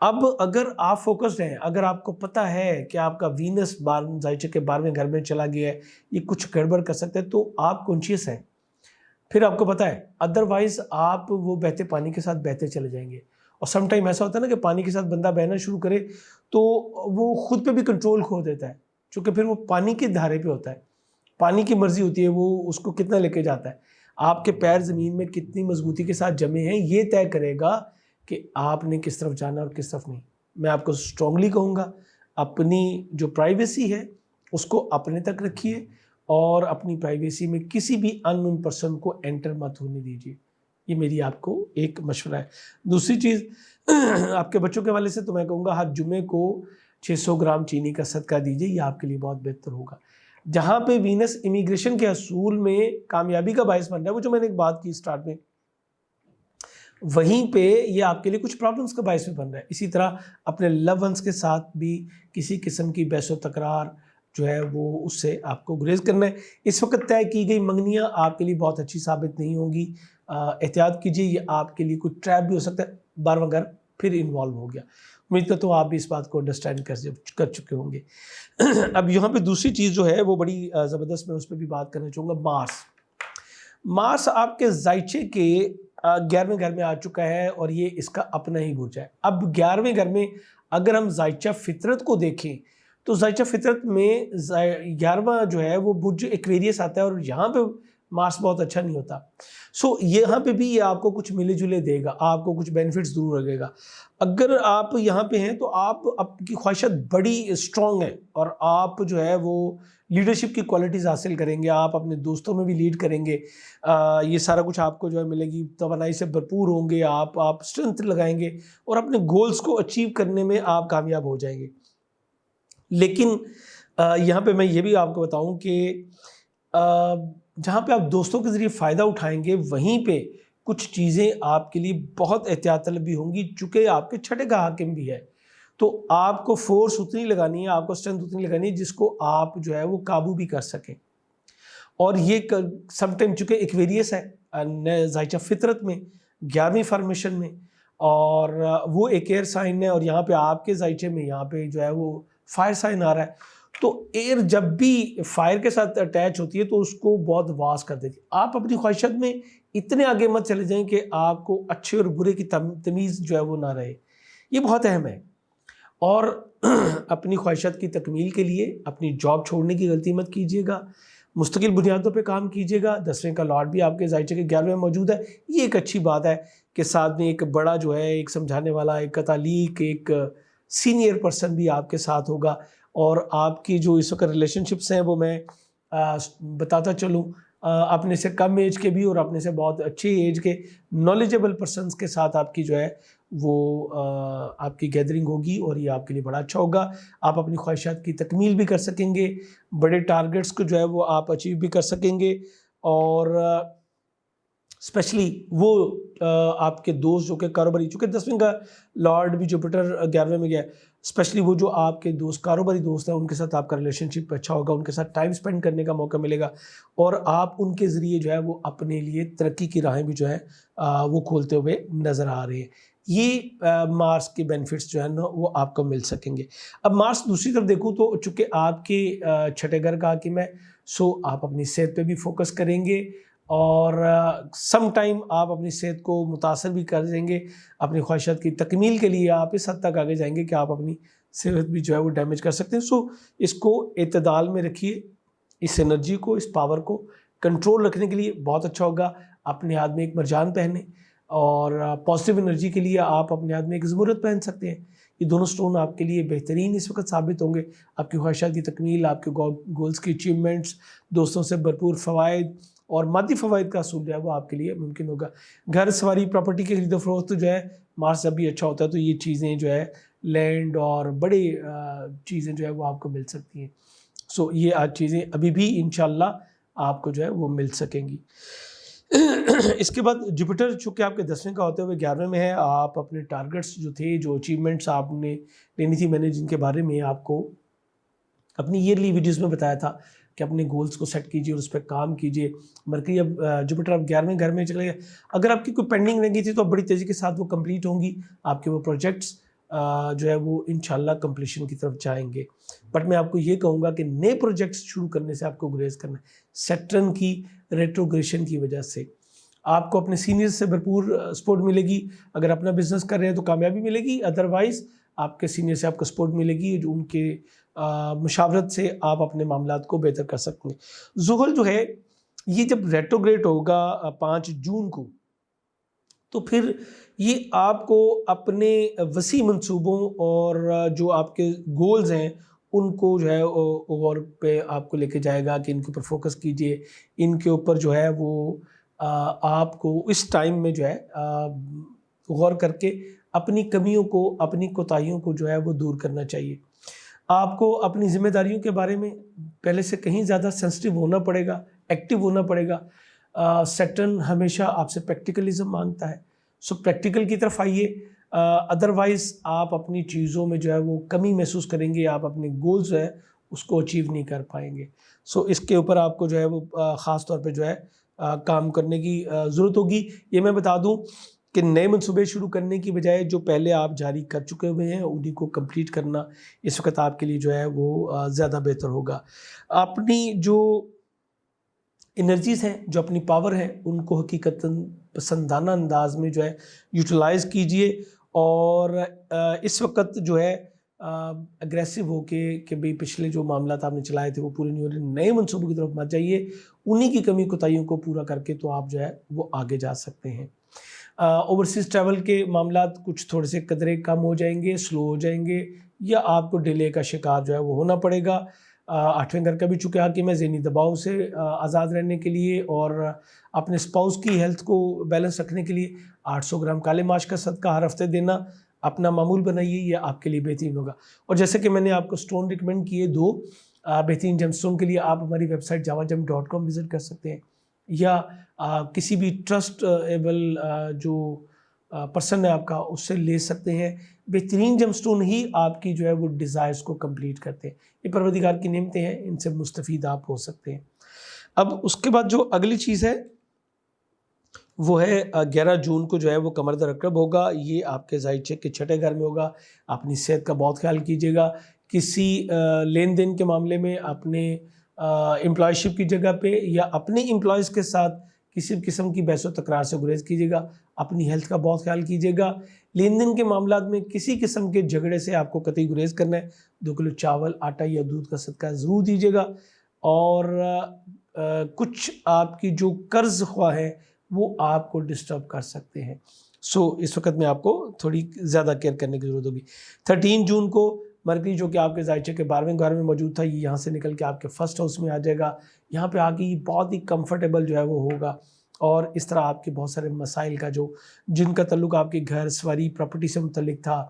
اب اگر آپ فوکسڈ ہیں، اگر آپ کو پتہ ہے کہ آپ کا وینس زائچے کے 12ویں گھر میں چلا گیا ہے، یہ کچھ گڑبڑ کر سکتا ہے، تو آپ کانشیس ہیں، پھر آپ کو پتہ ہے، ادروائز آپ وہ بہتے پانی کے ساتھ بہتے چلے جائیں گے. اور سم ٹائم ایسا ہوتا ہے نا کہ پانی کے ساتھ بندہ بہنا شروع کرے تو وہ خود پہ بھی کنٹرول کھو دیتا ہے، چونکہ پھر وہ پانی کے دھارے پہ ہوتا ہے، پانی کی مرضی ہوتی ہے وہ اس کو کتنا لے کے جاتا ہے. آپ کے پیر زمین میں کتنی مضبوطی کے ساتھ جمے ہیں یہ طے کرے گا کہ آپ نے کس طرف جانا اور کس طرف نہیں. میں آپ کو اسٹرانگلی کہوں گا، اپنی جو پرائیویسی ہے اس کو اپنے تک رکھیے، اور اپنی پرائیویسی میں کسی بھی ان نون پرسن کو انٹر مت ہونے دیجیے. یہ میری آپ کو ایک مشورہ ہے. دوسری چیز، آپ کے بچوں کے حوالے سے تو میں کہوں گا ہر جمعے کو 600 گرام چینی کا صدقہ دیجیے، یہ آپ کے لیے بہت بہتر ہوگا. جہاں پہ وینس امیگریشن کے حصول میں کامیابی کا باعث بن رہا ہے، وہ جو میں نے ایک بات کی اسٹارٹ میں، وہیں پہ یہ آپ کے لیے کچھ پرابلمس کا باعث بھی بن رہا ہے. اسی طرح اپنے لو ونس کے ساتھ بھی کسی قسم کی بحث و تکرار جو ہے وہ اس سے آپ کو گریز کرنا ہے. اس وقت طے کی گئی منگنیاں آپ کے لیے بہت اچھی ثابت نہیں ہوں گی، احتیاط کیجیے، یہ آپ کے لیے کوئی ٹریپ بھی ہو سکتا ہے. 12واں گھر پھر انوالو ہو گیا. امید کرتا ہوں آپ بھی اس بات کو انڈرسٹینڈ کر چکے ہوں گے. اب یہاں پہ دوسری چیز جو ہے وہ بڑی زبردست، میں اس پہ بھی بات کرنا چاہوں گا. مارس آپ کے زائچے کے 11ویں گھر میں آ چکا ہے، اور یہ اس کا اپنا ہی برج ہے. اب 11ویں گھر میں اگر ہم زائچہ فطرت کو دیکھیں تو زائچہ فطرت میں 11واں جو ہے وہ برج ایکویریس آتا ہے، اور یہاں پہ مارس بہت اچھا نہیں ہوتا. سو یہاں پہ بھی یہ آپ کو کچھ ملے جلے دے گا، آپ کو کچھ بینیفٹس ضرور لگے گا. اگر آپ یہاں پہ ہیں تو آپ کی خواہشات بڑی اسٹرانگ ہیں، اور آپ جو ہے وہ لیڈرشپ کی کوالٹیز حاصل کریں گے، آپ اپنے دوستوں میں بھی لیڈ کریں گے. یہ سارا کچھ آپ کو جو ہے ملے گی، توانائی سے بھرپور ہوں گے، آپ اسٹرینتھ لگائیں گے، اور اپنے گولز کو اچیو کرنے میں آپ کامیاب ہو جائیں گے. لیکن یہاں پہ میں یہ بھی آپ کو بتاؤں کہ جہاں پہ آپ دوستوں کے ذریعے فائدہ اٹھائیں گے، وہیں پہ کچھ چیزیں آپ کے لیے بہت احتیاط طلب بھی ہوں گی، چونکہ آپ کے چھٹے کا حاکم بھی ہے. تو آپ کو فورس اتنی لگانی ہے، آپ کو اسٹرینتھ اتنی لگانی ہے جس کو آپ جو ہے وہ قابو بھی کر سکیں. اور یہ سم ٹائم چونکہ ایکویریس ہے زائچہ فطرت میں 11ویں فارمیشن میں، اور وہ ایک ایئر سائن ہے، اور یہاں پہ آپ کے زائچے میں یہاں پہ جو ہے وہ فائر سائن آ رہا ہے. تو ایئر جب بھی فائر کے ساتھ اٹیچ ہوتی ہے تو اس کو بہت واس کر دیتی ہے. آپ اپنی خواہشات میں اتنے آگے مت چلے جائیں کہ آپ کو اچھے اور برے کی تمیز جو ہے وہ نہ رہے. یہ بہت اہم ہے. اور اپنی خواہشات کی تکمیل کے لیے اپنی جاب چھوڑنے کی غلطی مت کیجیے گا، مستقل بنیادوں پہ کام کیجیے گا. 10ویں کا لارڈ بھی آپ کے زائچے کے 11ویں میں موجود ہے. یہ ایک اچھی بات ہے کہ ساتھ میں ایک بڑا جو ہے ایک سمجھانے والا، ایک تعلیق، ایک سینئر پرسن بھی آپ کے ساتھ ہوگا. اور آپ کی جو اس وقت ریلیشن شپس ہیں وہ میں بتاتا چلوں، اپنے سے کم ایج کے بھی اور اپنے سے بہت اچھی ایج کے نالجبل پرسنس کے ساتھ آپ کی جو ہے وہ آپ کی گیدرنگ ہوگی، اور یہ آپ کے لیے بڑا اچھا ہوگا. آپ اپنی خواہشات کی تکمیل بھی کر سکیں گے، بڑے ٹارگٹس کو جو ہے وہ آپ اچیو بھی کر سکیں گے. اور اسپیشلی وہ آپ کے دوست جو کہ کاروباری، چونکہ 10ویں کا لارڈ بھی جوپیٹر 11ویں میں گیا ہے، اسپیشلی وہ جو آپ کے دوست کاروباری دوست ہیں ان کے ساتھ آپ کا ریلیشن شپ اچھا ہوگا، ان کے ساتھ ٹائم سپینڈ کرنے کا موقع ملے گا، اور آپ ان کے ذریعے جو ہے وہ اپنے لیے ترقی کی راہیں بھی جو ہے وہ کھولتے ہوئے نظر آ رہے ہیں. یہ مارس کے بینیفٹس جو ہے نا وہ آپ کو مل سکیں گے. اب مارس دوسری طرف دیکھوں تو چونکہ آپ کے چھٹے گھر کا حاکم ہے، سو آپ اپنی صحت پہ بھی فوکس کریں گے، اور سم ٹائم آپ اپنی صحت کو متاثر بھی کر دیں گے. اپنی خواہشات کی تکمیل کے لیے آپ اس حد تک آگے جائیں گے کہ آپ اپنی صحت بھی جو ہے وہ ڈیمیج کر سکتے ہیں. سو اس کو اعتدال میں رکھیے، اس انرجی کو، اس پاور کو کنٹرول رکھنے کے لیے بہت اچھا ہوگا. اپنے ہاتھ میں ایک مرجان پہنیں، اور پازیٹیو انرجی کے لیے آپ اپنے ہاتھ میں ایک زمرد پہن سکتے ہیں. یہ دونوں سٹون آپ کے لیے بہترین اس وقت ثابت ہوں گے. آپ کی خواہشات کی تکمیل، آپ کے گولز کی اچیومنٹس، دوستوں سے بھرپور فوائد اور مادی فوائد کا حصول جو ہے وہ آپ کے لیے ممکن ہوگا. گھر سواری، پراپرٹی کے خرید و فروخت جو ہے مارس جب بھی اچھا ہوتا ہے تو یہ چیزیں جو ہے لینڈ اور بڑی چیزیں جو ہے وہ آپ کو مل سکتی ہیں. سو یہ آج چیزیں ابھی بھی انشاءاللہ آپ کو جو ہے وہ مل سکیں گی. اس کے بعد جوپیٹر چونکہ آپ کے 10ویں کا ہوتے ہوئے 11ویں میں ہے، آپ اپنے ٹارگٹس جو تھے، جو اچیومنٹس آپ نے لینی تھی، میں نے جن کے بارے میں آپ کو اپنی ایئرلی ویڈیوز میں بتایا تھا کہ اپنے گولز کو سیٹ کیجئے اور اس پہ کام کیجئے. مرکری اب جوپیٹر اب 11ویں گھر میں چلے گئے. اگر آپ کی کوئی پینڈنگ رہ گئی تھی تو اب بڑی تیزی کے ساتھ وہ کمپلیٹ ہوں گی، آپ کے وہ پروجیکٹس. جو ہے وہ انشاءاللہ کمپلیشن کی طرف جائیں گے. بٹ میں آپ کو یہ کہوں گا کہ نئے پروجیکٹس شروع کرنے سے آپ کو گریز کرنا ہے. سیٹرن کی ریٹروگریشن کی وجہ سے آپ کو اپنے سینئر سے بھرپور سپورٹ ملے گی. اگر اپنا بزنس کر رہے ہیں تو کامیابی ملے گی، ادروائز آپ کے سینئر سے آپ کو سپورٹ ملے گی، جو ان کے مشاورت سے آپ اپنے معاملات کو بہتر کر سکتے ہیں. زحل جو ہے یہ جب ریٹروگریڈ ہوگا 5 جون کو، تو پھر یہ آپ کو اپنے وسیع منصوبوں اور جو آپ کے گولز ہیں ان کو جو ہے غور پہ آپ کو لے کے جائے گا کہ ان کے اوپر فوکس کیجئے. ان کے اوپر جو ہے وہ آپ کو اس ٹائم میں جو ہے غور کر کے اپنی کمیوں کو، اپنی کوتاہیوں کو جو ہے وہ دور کرنا چاہیے. آپ کو اپنی ذمہ داریوں کے بارے میں پہلے سے کہیں زیادہ سینسٹیو ہونا پڑے گا، ایکٹیو ہونا پڑے گا. سیٹرن ہمیشہ آپ سے پریکٹیکلزم مانگتا ہے، سو پریکٹیکل کی طرف آئیے. ادروائز آپ اپنی چیزوں میں جو ہے وہ کمی محسوس کریں گے، آپ اپنے گولز جو ہے اس کو اچیو نہیں کر پائیں گے. سو اس کے اوپر آپ کو جو ہے وہ خاص طور پہ جو ہے کام کرنے کی ضرورت ہوگی. یہ میں بتا دوں کہ نئے منصوبے شروع کرنے کی بجائے جو پہلے آپ جاری کر چکے ہوئے ہیں انہیں کو کمپلیٹ کرنا اس وقت آپ کے لیے جو ہے وہ زیادہ بہتر ہوگا. اپنی جو انرجیز ہیں، جو اپنی پاور ہے، ان کو حقیقتاً پسندانہ انداز میں جو ہے یوٹیلائز کیجئے. اور اس وقت جو ہے اگریسو ہو کے کہ بھئی پچھلے جو معاملات آپ نے چلائے تھے وہ پورے نہیں ہو رہے، نئے منصوبوں کی طرف مت جائیے. انہی کی کمی کوتاہیوں کو پورا کر کے تو آپ جو ہے وہ آگے جا سکتے ہیں. اوورسیز ٹریول کے معاملات کچھ تھوڑے سے قدرے کم ہو جائیں گے، سلو ہو جائیں گے، یا آپ کو ڈیلے کا شکار جو ہے وہ ہونا پڑے گا. 8ویں گھر کا بھی چونکہ حاکم ہے ذہنی دباؤ سے آزاد رہنے کے لیے اور اپنے سپاؤس کی ہیلتھ کو بیلنس رکھنے کے لیے 800 گرام کالے ماش کا صدقہ ہر ہفتے دینا اپنا معمول بنائیے، یہ آپ کے لیے بہترین ہوگا. اور جیسے کہ میں نے آپ کو سٹون ریکمنڈ کیے 2 بہترین جم سٹون کے لیے آپ ہماری ویب سائٹ javagem.com وزٹ کر سکتے ہیں، یا کسی بھی ٹرسٹ ایبل جو پرسن ہے آپ کا اس سے لے سکتے ہیں. بہترین جم سٹون ہی آپ کی جو ہے وہ ڈیزائرز کو کمپلیٹ کرتے ہیں. یہ پروردگار کی نعمتیں ہیں، ان سے مستفید آپ ہو سکتے ہیں. اب اس کے بعد جو اگلی چیز ہے وہ ہے 11 جون کو جو ہے وہ قمر عقرب ہوگا. یہ آپ کے ظاہر چیک کے 6 گھر میں ہوگا. اپنی صحت کا بہت خیال کیجیے گا. کسی لین دین کے معاملے میں اپنے امپلائی شپ کی جگہ پہ یا اپنے امپلائیز کے ساتھ کسی قسم کی بحث و تکرار سے گریز کیجیے گا. اپنی ہیلتھ کا بہت خیال کیجیے گا. لین دین کے معاملات میں کسی قسم کے جھگڑے سے آپ کو قطعی گریز کرنا ہے. 2 کلو چاول، آٹا یا دودھ کا صدقہ ضرور دیجیے گا. اور کچھ آپ کی جو قرض خواہ ہے وہ آپ کو ڈسٹرب کر سکتے ہیں. سو اس وقت میں آپ کو تھوڑی زیادہ کیئر کرنے کی ضرورت ہوگی. 13 جون کو مرکری جو کہ آپ کے ذائچے کے 12ویں گھر میں موجود تھا، یہ یہاں سے نکل کے آپ کے فرسٹ ہاؤس میں آ جائے گا. یہاں پہ آ کے یہ بہت ہی کمفرٹیبل جو ہے وہ ہوگا. اور اس طرح آپ کے بہت سارے مسائل کا جن کا تعلق آپ کے گھر سواری پراپرٹی سے متعلق تھا،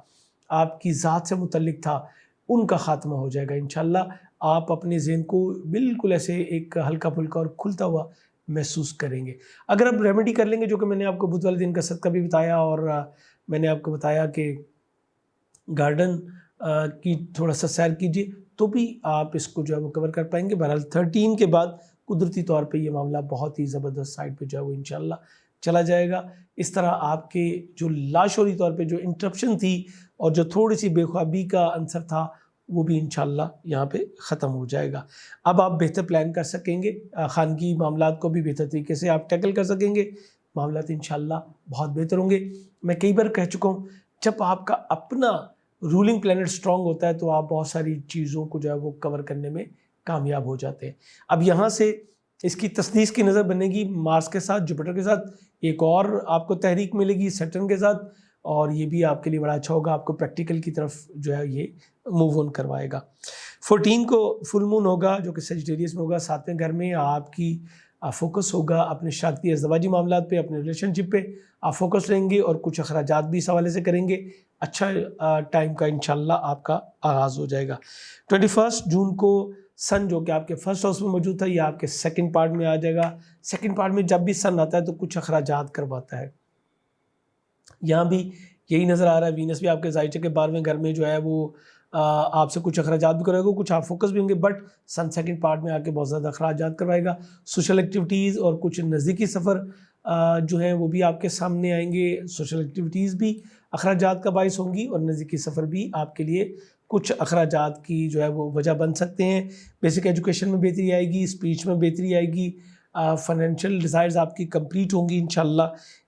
آپ کی ذات سے متعلق تھا، ان کا خاتمہ ہو جائے گا انشاءاللہ. آپ اپنے ذہن کو بالکل ایسے ایک ہلکا پھلکا اور کھلتا ہوا محسوس کریں گے. اگر آپ ریمیڈی کر لیں گے، جو کہ میں نے آپ کو بدھ والے دن کا صدقہ بھی بتایا، اور میں نے آپ کو بتایا کہ گارڈن کی تھوڑا سا سیر کیجیے، تو بھی آپ اس کو جو ہے وہ کور کر پائیں گے. بہرحال 13 کے بعد قدرتی طور پہ یہ معاملہ بہت ہی زبردست سائڈ پہ جو ہے وہ انشاءاللہ چلا جائے گا. اس طرح آپ کے جو لاشعوری طور پہ جو انٹرپشن تھی اور جو تھوڑی سی بے خوابی کا عنصر تھا وہ بھی انشاءاللہ یہاں پہ ختم ہو جائے گا. اب آپ بہتر پلان کر سکیں گے، خانگی معاملات کو بھی بہتر طریقے سے آپ ٹیکل کر سکیں گے. معاملات انشاءاللہ بہت بہتر ہوں گے. میں کئی بار کہہ چکا ہوں، جب آپ کا اپنا رولنگ پلانٹ سٹرونگ ہوتا ہے تو آپ بہت ساری چیزوں کو جو ہے وہ کور کرنے میں کامیاب ہو جاتے ہیں. اب یہاں سے اس کی تصدیق کی نظر بنے گی مارس کے ساتھ، جوپیٹر کے ساتھ، ایک اور آپ کو تحریک ملے گی سیٹرن کے ساتھ، اور یہ بھی آپ کے لیے بڑا اچھا ہوگا. آپ کو پریکٹیکل کی طرف جو ہے یہ موو آن کروائے گا. 14 کو فل مون ہوگا جو کہ سیجیٹیریس میں ہوگا. 7ویں گھر میں آپ کی فوکس ہوگا اپنے شاختی ازدواجی معاملات پہ، اپنے ریلیشن شپ پہ آپ فوکس رہیں گے، اور کچھ اخراجات بھی اس حوالے سے کریں گے. اچھا ٹائم کا انشاءاللہ آپ کا آغاز ہو جائے گا. 21 جون کو سن جو کہ آپ کے فرسٹ ہاؤس میں موجود تھا، یہ آپ کے سیکنڈ پارٹ میں آ جائے گا. سیکنڈ پارٹ میں جب بھی سن آتا ہے تو کچھ اخراجات کرواتا ہے. یہاں بھی یہی نظر آ رہا ہے. وینس بھی آپ کے ذائچے کے 12ویں گھر میں جو ہے وہ آپ سے کچھ اخراجات بھی کرے گا، کچھ آپ فوکس بھی ہوں گے، بٹ سن سیکنڈ پارٹ میں آ کے بہت زیادہ اخراجات کروائے گا. سوشل ایکٹیویٹیز اور کچھ نزدیکی سفر جو ہیں وہ بھی آپ کے سامنے آئیں گے. سوشل ایکٹیویٹیز بھی اخراجات کا باعث ہوں گی اور نزدیکی سفر بھی آپ کے لیے کچھ اخراجات کی جو ہے وہ وجہ بن سکتے ہیں. بیسک ایجوکیشن میں بہتری آئے گی, اسپیچ میں بہتری آئے گی, فائنینشیل ڈیزائرز آپ کی کمپلیٹ ہوں گی انشاءاللہ.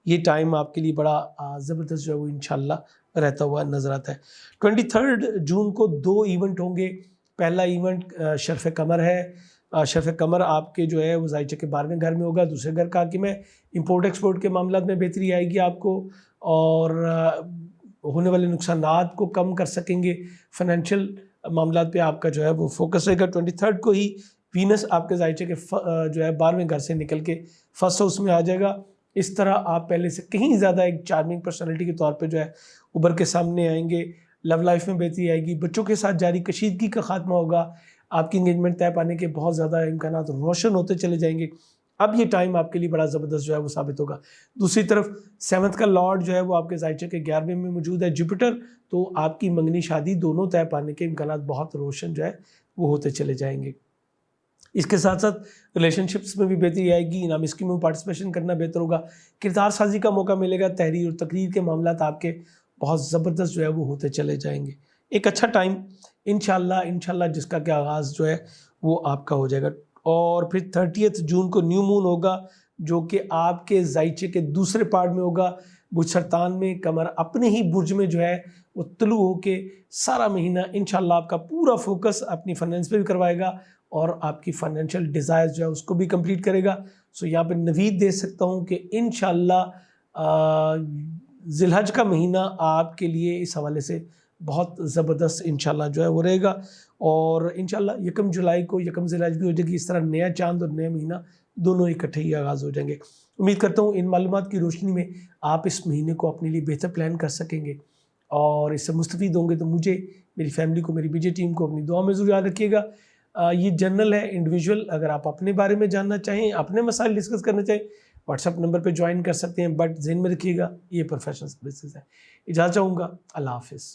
یہ ٹائم آپ کے لیے بڑا زبردست جو ہے وہ انشاءاللہ رہتا ہوا نظر آتا ہے. 23 جون کو 2 ایونٹ ہوں گے. پہلا ایونٹ شرف قمر ہے. شرف قمر آپ کے جو ہے وہ ذائچہ کے 12ویں گھر میں ہوگا, دوسرے گھر کا حاکم ہے. امپورٹ ایکسپورٹ کے معاملات میں بہتری آئے گی آپ کو, اور ہونے والے نقصانات کو کم کر سکیں گے. فائنینشیل معاملات پہ آپ کا جو ہے وہ فوکس رہے گا. 23 کو ہی وینس آپ کے ذائچہ کے جو ہے 12ویں گھر سے نکل کے فرسٹ ہاؤس میں آ جائے گا. اس طرح آپ پہلے سے کہیں زیادہ ایک چارمنگ پرسنالٹی کے طور پہ جو ہے ابھر کے سامنے آئیں گے. لو لائف میں بہتری آئے گی. بچوں کے ساتھ جاری کشیدگی کا خاتمہ ہوگا. آپ کی انگیجمنٹ طے پانے کے بہت زیادہ امکانات روشن ہوتے چلے جائیں گے. اب یہ ٹائم آپ کے لیے بڑا زبردست جو ہے وہ ثابت ہوگا. دوسری طرف 7 کا لارڈ جو ہے وہ آپ کے ذائچہ کے 11ویں میں موجود ہے, جوپیٹر, تو آپ کی منگنی شادی دونوں طے پانے کے امکانات بہت روشن جو ہے وہ ہوتے چلے جائیں گے. اس کے ساتھ ساتھ ریلیشن شپس میں بھی بہتری آئے گی. انعامی اسکیموں میں پارٹیسپیشن کرنا بہتر ہوگا. کردار سازی کا موقع ملے گا. تحریر اور تقریر کے معاملات آپ کے بہت زبردست جو ہے وہ ہوتے چلے جائیں گے. ایک اچھا ٹائم انشاءاللہ جس کا کہ آغاز جو ہے وہ آپ کا ہو جائے گا. اور پھر 30 جون کو نیو مون ہوگا جو کہ آپ کے ذائچے کے دوسرے پارٹ میں ہوگا, برج سرطان میں. قمر اپنے ہی برج میں جو ہے وہ طلوع ہو کے سارا مہینہ انشاءاللہ آپ کا پورا فوکس اپنی فائنینس پہ بھی کروائے گا اور آپ کی فائنینشیل ڈیزائرز جو ہے اس کو بھی کمپلیٹ کرے گا. سو یہاں پہ نوید دے سکتا ہوں کہ انشاءاللہ ذی الحج کا مہینہ آپ کے لیے اس حوالے سے بہت زبردست انشاءاللہ جو ہے وہ رہے گا. اور انشاءاللہ 1 جولائی کو 1 ذی الحج بھی ہو جائے گی. اس طرح نیا چاند اور نیا مہینہ دونوں اکٹھے ہی آغاز ہو جائیں گے. امید کرتا ہوں ان معلومات کی روشنی میں آپ اس مہینے کو اپنے لیے بہتر پلان کر سکیں گے اور اس سے مستفید ہوں گے. تو مجھے, میری فیملی کو, میری بی جے ٹیم کو اپنی دعا میں ضرور یاد رکھیے گا. یہ جنرل ہے, انڈیویجول. اگر آپ اپنے بارے میں جاننا چاہیں, اپنے مسائل ڈسکس کرنا چاہیں, واٹس ایپ نمبر پہ جوائن کر سکتے ہیں. بٹ ذہن میں رکھیے گا یہ پروفیشنل سروسز ہے. اجازت چاہوں گا. اللہ حافظ.